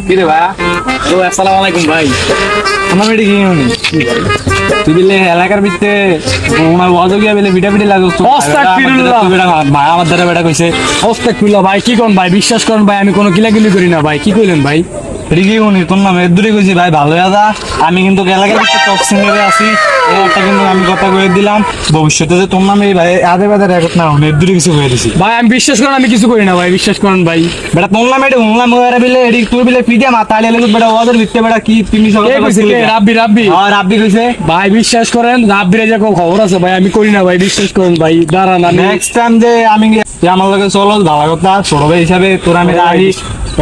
কি রে ভাই? ও আসসালামু আলাইকুম ভাই। আমার বেটি কি হনি? তুই বিলে এলাকার ভিতরে ওনার ওয়াজও গিয়া বিলে ভিটা ভিটি লাগছ তো। আস্তাগফিরুল্লাহ। ভাই আমার দ্বারা বেটা কইছে আস্তাগফিরুল্লাহ ভাই, কি কোন ভাই? বিশ্বাস করেন ভাই, আমি কোনো কিলাকিলি করি না ভাই। কি কইলেন ভাই? রিগি হনি তোর নাম এদুরি কইছি ভাই, ভালো আদা। আমি কিন্তু এলাকার ভিতরে টপ সিঙ্গারে আছি। একটা কিন্তু আমি কথা কয়ে দিলাম, ভবিষ্যতে যে তোর নামে ভাই আদে বাদে রেকর্ড না হনি, এদুরি কিছু হয়ে দিছি। ভাই আমি বিশ্বাস করেন, আমি কিছু করি না ভাই, বিশ্বাস করেন ভাই। বেটা তোর নামে এটা হুনলাম ওরা বিলে এডি তুই বিলে পিডিয়া মাথা আলিয়া লাগছ বেটা ওদের ভিতরে বেটা কি তুমি সব কে কইছে? কে? রাব্বি রাব্বি। আর রাব্বি কইছে ভাই বিশ্বাস করেন, রাব্বিরে যে কোনো খবর আছে ভাই, আমি করি না ভাই, বিশ্বাস করেন ভাই। দাঁড়ান আমি নেক্সট টাইম যে আমি তুই আমার লগে চলো ভালো কথা, ছোট ভাই হিসাবে তোর আমি রাখি।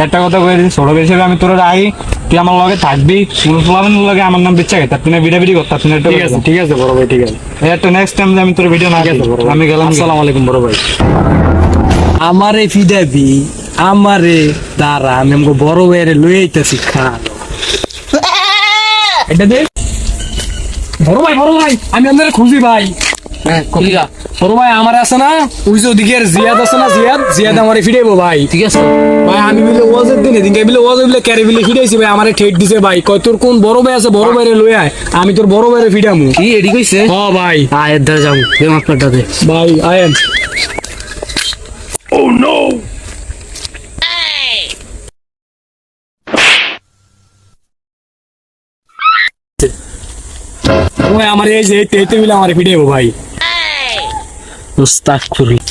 একটা কথা কয়ে দিই, ছোট ভাই হিসাবে আমি তোর রাখি, তুই আমার লগে থাকবি। ফুলাবেন লগে আমার নাম বেচা গেছে, তুই ভিডিও ভিডিও করতে তুই একটা ঠিক আছে, ঠিক আছে বড় ভাই, ঠিক আছে। একটা নেক্সট টাইম যে আমি তোর ভিডিও না ঠিক আছে বড় ভাই। আমি গেলাম। আসসালামু আলাইকুম বড় ভাই। আমারে ফিদাবি, আমারে দাঁড়া, আমি আমাকে বড় ভাইয়ের লই আইতাছি খা। এটা দে বড় ভাই, বড় ভাই আমি আপনার খুঁজি ভাই। হ্যাঁ কবিরা বড় ভাই আমার আছে না, ওই যে ওদিকে জিয়াদ আছে না, জিয়াদ জিয়াদ আমারে ফিরাইবো ভাই। ঠিক আছে ভাই আমি বিলে ওয়াজের দিনে দিনকে বিলে ওয়াজ বিলে ক্যারে বিলে ফিরাইছি ভাই, আমারে ঠেট দিছে ভাই। কয় তোর কোন বড় ভাই আছে, বড় ভাইরে লই আয়, আমি তোর বড় ভাইরে ফিরামু। কি এডি কইছে হ ভাই। আয়ের দ্বারা যাবো দে মাপটা দে ভাই আই এম ভাই আমার এই যে তেতে মিলে আমার ফিরাইবো ভাই। মুস্তাগফিরুল্লাহ